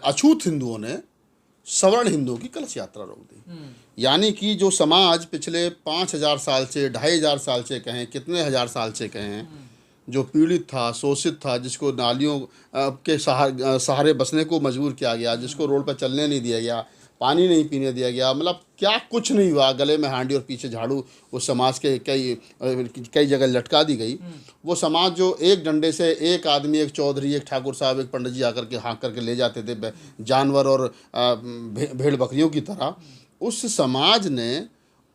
अछूत हिंदुओं ने सवर्ण हिंदुओं की कलश यात्रा रोक दी। यानी कि जो समाज पिछले 5,000 साल से, 2,500 साल से कहें, कितने हजार साल से कहें, जो पीड़ित था, शोषित था, जिसको नालियों के सहारे बसने को मजबूर किया गया, जिसको रोड पर चलने नहीं दिया गया, पानी नहीं पीने दिया गया, मतलब क्या कुछ नहीं हुआ, गले में हांडी और पीछे झाड़ू उस समाज के कई जगह लटका दी गई। वो समाज जो एक डंडे से एक आदमी, एक चौधरी, एक ठाकुर साहब, एक पंडित जी आकर के हाँक करके ले जाते थे जानवर और भेड़ बकरियों की तरह, उस समाज ने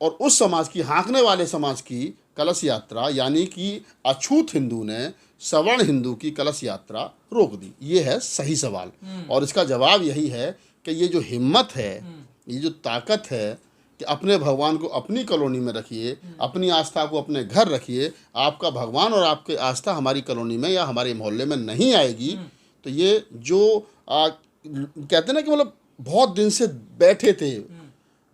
और उस समाज की, हाँकने वाले समाज की कलश यात्रा, यानी कि अछूत हिंदू ने सवर्ण हिंदू की कलश यात्रा रोक दी। ये है सही सवाल, और इसका जवाब यही है कि ये जो हिम्मत है, ये जो ताकत है कि अपने भगवान को अपनी कॉलोनी में रखिए, अपनी आस्था को अपने घर रखिए, आपका भगवान और आपकी आस्था हमारी कॉलोनी में या हमारे मोहल्ले में नहीं आएगी। तो ये जो कहते हैं ना कि मतलब बहुत दिन से बैठे थे,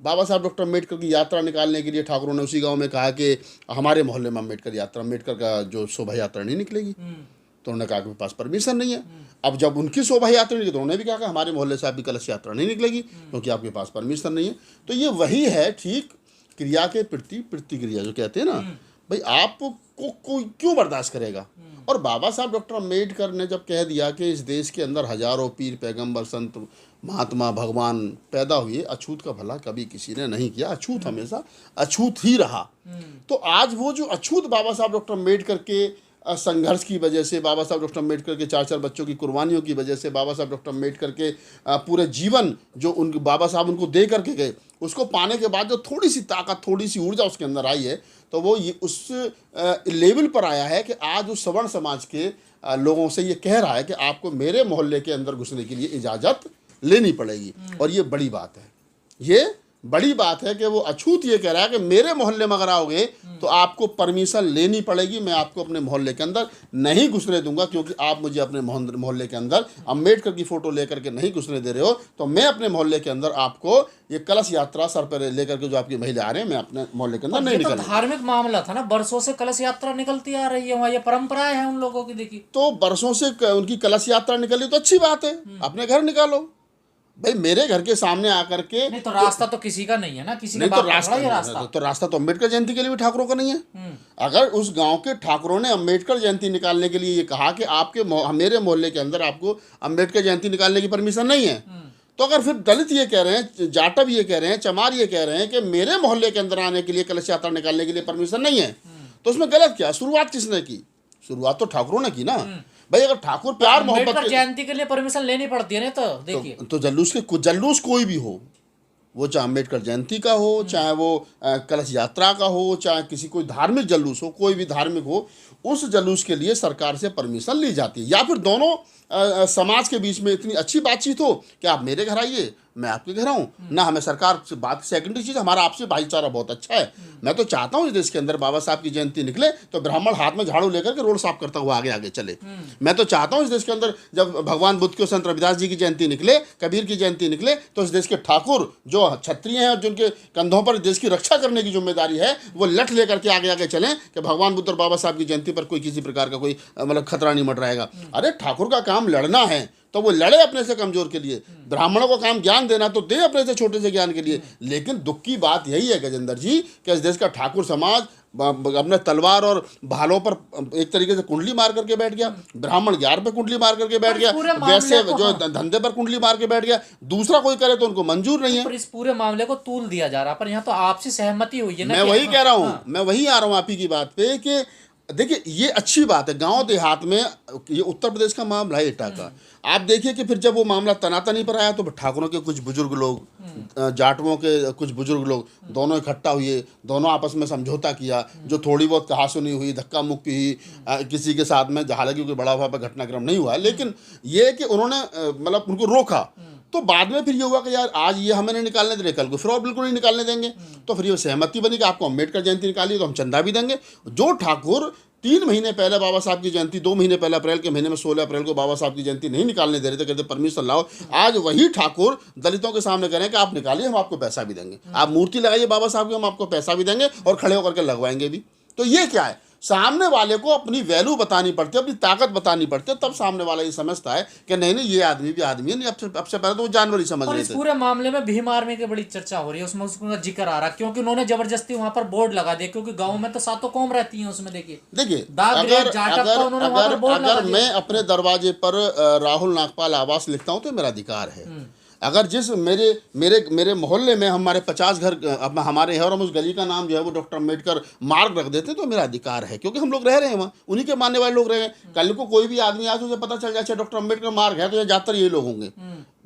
बाबा साहब डॉक्टर अम्बेडकर की यात्रा निकालने के लिए ठाकुरों ने उसी गांव में कहा कि हमारे मोहल्ले में अम्बेडकर का जो शोभा यात्रा नहीं निकलेगी। तो उन्होंने कहा कि मेरे पास परमिशन नहीं है। अब जब उनकी शोभा यात्रा निकली तो उन्होंने भी कहा कि हमारे मोहल्ले से आपकी कलश यात्रा नहीं निकलेगी क्योंकि आपके पास परमिशन नहीं है। तो ये वही है, ठीक क्रिया के प्रति प्रतिक्रिया जो कहते हैं ना, भाई आपको कोई क्यों बर्दाश्त करेगा। और बाबा साहब डॉक्टर अम्बेडकर ने जब कह दिया कि इस देश के अंदर हजारों पीर, पैगंबर, संत, महात्मा, भगवान पैदा हुए, अछूत का भला कभी किसी ने नहीं किया, अछूत हमेशा अछूत ही रहा। तो आज वो जो अछूत बाबा साहब डॉक्टर अम्बेडकर के संघर्ष की वजह से, बाबा साहब डॉक्टर अम्बेडकर के 4 बच्चों की कुर्बानियों की वजह से, बाबा साहब डॉक्टर अम्बेडकर के पूरे जीवन जो उनके बाबा साहब उनको दे करके गए, उसको पाने के बाद जो थोड़ी सी ताकत, थोड़ी सी ऊर्जा उसके अंदर आई है, तो वो ये उस लेवल पर आया है कि आज उस सवर्ण समाज के लोगों से ये कह रहा है कि आपको मेरे मोहल्ले के अंदर घुसने के लिए इजाज़त लेनी पड़ेगी। और ये बड़ी बात है, ये बड़ी बात है कि वो अछूत ये कह रहा है कि मेरे मोहल्ले में अगर आओगे तो आपको परमिशन लेनी पड़ेगी, मैं आपको अपने मोहल्ले के अंदर नहीं घुसने दूंगा, क्योंकि आप मुझे अपने मोहल्ले के अंदर अम्बेडकर की फोटो लेकर के नहीं घुसने दे रहे हो, तो मैं अपने मोहल्ले के अंदर आपको ये कलश यात्रा सर पर लेकर के जो आपकी महिला आ रहे हैं, मैं अपने मोहल्ले के अंदर नहीं निकलूंगा। तो धार्मिक मामला था ना, बरसों से कलश यात्रा निकलती आ रही है वहाँ, ये परंपराएं हैं उन लोगों की। देखिए, तो बरसों से उनकी कलश यात्रा निकली तो अच्छी बात है, अपने घर निकालो भाई। मेरे घर के सामने आकर के नहीं तो रास्ता तो किसी का नहीं है ना, किसी नहीं का तो रास्ता तो अम्बेडकर जयंती के लिए भी ठाकुरों का नहीं है। अगर उस गांव के ठाकुरों ने अम्बेडकर जयंती निकालने के लिए ये कहा कि आपके मेरे मोहल्ले के अंदर आपको अम्बेडकर जयंती निकालने की परमिशन नहीं है, तो अगर फिर दलित ये कह रहे हैं, जाटव ये कह रहे हैं, चमार ये कह रहे हैं कि मेरे मोहल्ले के अंदर आने के लिए, कलश यात्रा निकालने के लिए परमिशन नहीं है, तो उसमें गलत क्या? शुरुआत किसने की? शुरुआत तो ठाकुरों ने की ना भाई। अगर ठाकुर प्यार मोहब्बत जयंती के लिए परमिशन लेनी पड़ती है ना, तो देखिए तो जल्लूस कोई भी हो, वो चाहे अम्बेडकर जयंती का हो, चाहे वो कलश यात्रा का हो, चाहे किसी कोई धार्मिक जल्लूस हो, कोई भी धार्मिक हो, उस जल्लूस के लिए सरकार से परमिशन ली जाती है। या फिर दोनों समाज के बीच में इतनी अच्छी बातचीत हो कि आप मेरे घर आइए, मैं आपके घर आऊँ ना, हमें सरकार से बात। सेकेंडरी चीज़, हमारा आपसे भाईचारा बहुत अच्छा है। मैं तो चाहता हूँ इस देश के अंदर बाबा साहब की जयंती निकले तो ब्राह्मण हाथ में झाड़ू लेकर के रोड साफ करता हुआ आगे आगे चले। मैं तो चाहता हूँ इस देश के अंदर जब भगवान बुद्ध के, संत रविदास जी की जयंती निकले, कबीर की जयंती निकले, तो इस देश के ठाकुर जो क्षत्रिय हैं और जिनके कंधों पर देश की रक्षा करने की जिम्मेदारी है, वो लठ लेकर के आगे आगे चलें कि भगवान बुद्ध और बाबा साहब की जयंती पर कोई किसी प्रकार का कोई मतलब खतरा नहीं मंडराएगा। अरे ठाकुर का काम लड़ना है तो वो लड़े अपने से कमजोर के लिए, ब्राह्मणों को काम ज्ञान देना तो दे अपने से छोटे से ज्ञान के लिए। लेकिन दुख की बात यही है गजेंद्र जी कि इस देश का ठाकुर समाज अपने तलवार और भालों पर एक तरीके से कुंडली मार करके बैठ गया, ब्राह्मण ग्यार पे कुंडली मार करके बैठ गया, वैसे जो धंधे पर कुंडली मार के बैठ गया, दूसरा कोई करे तो उनको मंजूर नहीं है। इस पूरे मामले को तूल दिया जा रहा है, पर यहाँ तो आपसी सहमति हुई है ना। मैं वही कह रहा हूँ, मैं वही आ रहा हूँ आप ही की बात पे कि देखिए ये अच्छी बात है। गांव देहात में ये उत्तर प्रदेश का मामला है एटा का। आप देखिए कि फिर जब वो मामला तनातनी पर आया तो ठाकुरों के कुछ बुजुर्ग लोग, जाटवों के कुछ बुजुर्ग लोग, दोनों इकट्ठा हुए, दोनों आपस में समझौता किया, जो थोड़ी बहुत कहासुनी हुई, धक्का मुक्की हुई किसी के साथ में, हालांकि कोई बड़ा वहाँ पर घटनाक्रम नहीं हुआ, लेकिन ये कि उन्होंने मतलब उनको रोका। तो बाद में फिर ये हुआ कि यार आज ये हमें नहीं निकालने दे रहे, कल को फिर और बिल्कुल नहीं निकालने देंगे। तो फिर ये सहमति बनी कि आपको अम्बेडकर जयंती निकालिए तो हम चंदा भी देंगे। जो ठाकुर 3 महीने पहले बाबा साहब की जयंती, 2 महीने पहले अप्रैल के महीने में 16 अप्रैल को बाबा साहब की जयंती नहीं निकालने दे रहे थे, कहते परमिशन लाओ, आज वही ठाकुर दलितों के सामने कह रहे हैं कि आप निकालिए, हम आपको पैसा भी देंगे, आप मूर्ति लगाइए बाबा साहब की, हम आपको पैसा भी देंगे और खड़े होकर के लगवाएंगे भी। तो ये क्या है? सामने वाले को अपनी वैल्यू बतानी पड़ती है, अपनी ताकत बतानी पड़ती है, तब सामने वाला ये समझता है कि नहीं नहीं ये आदमी भी आदमी है। नहीं, अब से पहले तो वो जानवर ही समझ और रहे इस थे। पूरे मामले में भीम आर्मी की बड़ी चर्चा हो रही है, उसमें उसका जिक्र आ रहा है क्योंकि उन्होंने जबरदस्ती वहां पर बोर्ड लगा दिया, क्योंकि गांव में तो सातों कौम रहती है उसमें। देखिए देखिए, दाग अगर ग्रेड जाटव का उन्होंने वहां पर बोर्ड लगा अगर दिया। मैं अपने दरवाजे पर राहुल नागपाल आवास लिखता हूँ तो मेरा अधिकार है। अगर जिस मेरे मेरे मेरे मोहल्ले में हमारे 50 घर अब हमारे हैं और हम उस गली का नाम जो है वो डॉक्टर अम्बेडकर मार्ग रख देते हैं तो मेरा अधिकार है, क्योंकि हम लोग रह रहे हैं वहाँ, उन्हीं के मानने वाले लोग रह रहे हैं। कल को कोई भी आदमी आज उसे पता चल जाए डॉक्टर अम्बेडकर मार्ग है तो ये ज़्यादातर ये लोग होंगे,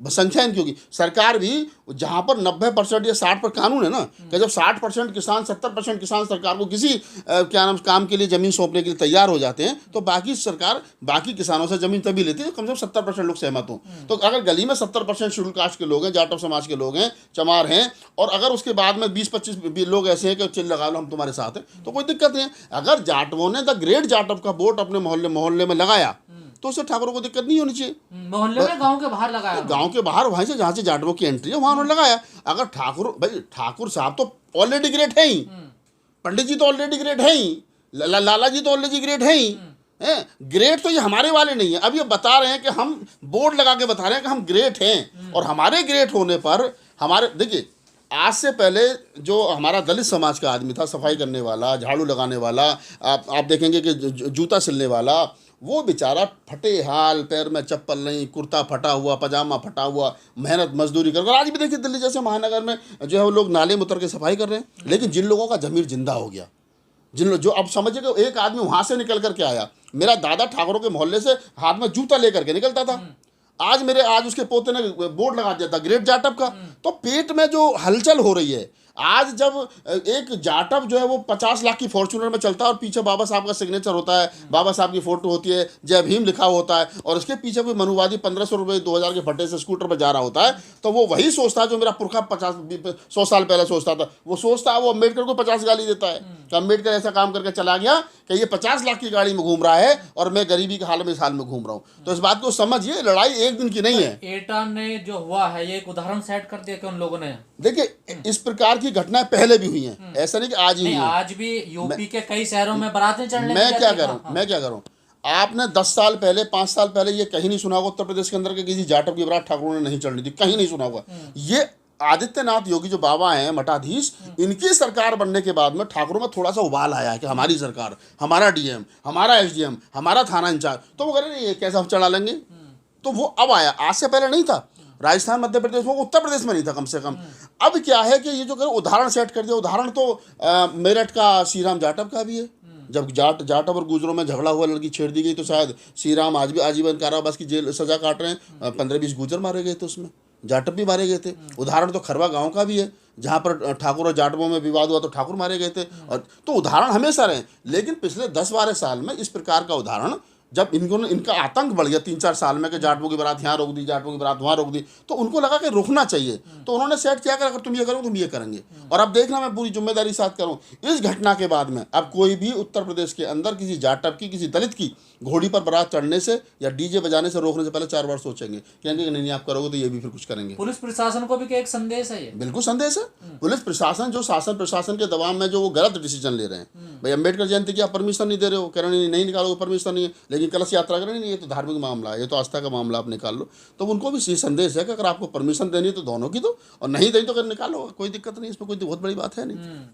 संख्या इनकी होगी। सरकार भी जहाँ पर 90% या 60 पर कानून है ना कि जब 60% किसान 70% किसान सरकार को किसी क्या नाम काम के लिए ज़मीन सौंपने के लिए तैयार हो जाते हैं तो बाकी सरकार बाकी किसानों से ज़मीन तभी लेती है कम से कम 70% लोग सहमत हों। तो अगर गली में 70% शेड्यूल कास्ट के लोग हैं, जाटव समाज के लोग हैं, चमार हैं, और अगर उसके बाद में 20-25 लोग ऐसे हैं कि चिल्ल लगा लो हम तुम्हारे साथ हैं, तो कोई दिक्कत नहीं है। अगर जाटवों ने द ग्रेट जाटव का बोर्ड अपने मोहल्ले में लगाया तो उससे ठाकुरों को दिक्कत नहीं होनी चाहिए। मोहल्ले में गांव के बाहर लगाया, गांव के बाहर वहीं से जहाँ से जाटवों की एंट्री है वहाँ उन्होंने लगाया। अगर ठाकुर साहब तो ऑलरेडी ग्रेट है ही, पंडित जी तो ऑलरेडी ग्रेट है ही, लाला जी तो ऑलरेडी ग्रेट है ही, ग्रेट तो ये हमारे वाले नहीं है। अब ये बता रहे हैं कि हम बोर्ड लगा के बता रहे हैं कि हम ग्रेट हैं, और हमारे ग्रेट होने पर हमारे देखिए आज से पहले जो हमारा दलित समाज का आदमी था, सफाई करने वाला, झाड़ू लगाने वाला, आप देखेंगे कि जूता सिलने वाला, वो बेचारा फटे हाल, पैर में चप्पल नहीं, कुर्ता फटा हुआ, पजामा फटा हुआ, मेहनत मजदूरी कर। आज भी देखिए दिल्ली जैसे महानगर में जो है वो लोग नाले में उतर के सफाई कर रहे हैं, लेकिन जिन लोगों का जमीर जिंदा हो गया, जो अब समझिए कि एक आदमी वहाँ से निकल करके आया, मेरा दादा ठाकुरों के मोहल्ले से हाथ में जूता लेकर के निकलता था, आज उसके पोते ने बोर्ड लगा दिया था ग्रेट जाटव का। तो पेट में जो हलचल हो रही है, आज जब एक जाटव जो है वो 50 लाख की फॉर्च्यूनर में चलता है और पीछे बाबा साहब का सिग्नेचर होता है, बाबा साहब की फोटो होती है, जय भीम लिखा हुआ होता है, और उसके पीछे कोई मनुवादी 1500 रुपये 2000 के फटे से स्कूटर पर जा रहा होता है, तो वो वही सोचता है जो मेरा पुरखा 100 साल पहले सोचता था। वो सोचता है, वो अम्बेडकर को 50 गाली देता है कि अम्बेडकर ऐसा काम करके चला गया कि ये 50 लाख की गाड़ी में घूम रहा है और मैं गरीबी के हाल में इस हाल में घूम रहा हूँ। तो इस बात को समझिए, लड़ाई एक दिन की नहीं है। एटा ने जो हुआ है ये एक उदाहरण सेट कर दिया कि उन लोगों ने, देखिए इस प्रकार की घटनाएं पहले भी हुई हैं, ऐसा नहीं कि आज ही हुई हैं। आज भी यूपी के कई शहरों में बारातें चढ़ने मैं क्या करूं आपने 10 साल पहले 5 साल पहले ये कहीं नहीं सुना होगा उत्तर प्रदेश के अंदर के किसी जाटव की बारात ठाकुरों ने नहीं चढ़नी थी, कहीं नहीं सुना होगा। ये आदित्यनाथ योगी जो बाबा हैं मठाधीश, इनकी सरकार बनने के बाद में ठाकुरों में थोड़ा सा उबाल आया है कि हमारी सरकार, हमारा डीएम, हमारा एसडीएम, हमारा थाना इंचार्ज, तो वो कह रहे ये कैसे हम चढ़ा लेंगे, तो वो अब आया, आज से पहले नहीं था। राजस्थान मध्य प्रदेश में, उत्तर प्रदेश में नहीं था कम से कम। अब क्या है कि ये जो उदाहरण सेट कर दिया, उदाहरण तो मेरठ का श्री राम जाटव का भी है। जब जाटव और गुजरों में झगड़ा हुआ, लड़की छेड़ दी गई, तो शायद श्री राम आज भी आजीवन कारावास की जेल सजा काट रहे हैं। 15-20 गुजर मारे गए थे, उसमें जाटव भी मारे गए थे। उदाहरण तो खरवा गांव का भी है, जहाँ पर ठाकुर और जाटवों में विवाद हुआ तो ठाकुर मारे गए थे। और तो उदाहरण हमेशा रहे, लेकिन पिछले 10-12 साल में इस प्रकार का उदाहरण, जब इनका आतंक बढ़ गया 3-4 साल में कि जाटवों की बारात यहाँ रोक दी, जाटवों की बारात वहाँ रोक दी, तो उनको लगा कि रोकना चाहिए, तो उन्होंने सेट किया कि अगर तुम ये करो तुम ये करेंगे। और अब देखना, मैं पूरी जिम्मेदारी साथ करूँ, इस घटना के बाद में अब कोई भी उत्तर प्रदेश के अंदर किसी जाटव की, किसी दलित की घोड़ी पर बारात चढ़ने से या डीजे बजाने से रोकने से पहले 4 बार सोचेंगे, कहेंगे नहीं आप करोगे तो ये भी फिर कुछ करेंगे। पुलिस प्रशासन को भी एक संदेश है, ये बिल्कुल संदेश है। पुलिस प्रशासन जो शासन प्रशासन के दबाव में जो वो गलत डिसीजन ले रहे हैं, भाई अम्बेडकर जयंती की आप परमिशन नहीं दे रहे हो, कह रहे नहीं निकालोगे, परमिशन नहीं है, लेकिन कलश यात्रा करें नहीं, ये तो धार्मिक मामला है, ये तो आस्था का मामला, आप निकाल लो। तो उनको भी ये संदेश है कि अगर आपको परमिशन देनी है तो दोनों की दो, और नहीं देनी तो अगर निकालो, कोई दिक्कत नहीं, इसमें कोई बहुत बड़ी बात है नहीं।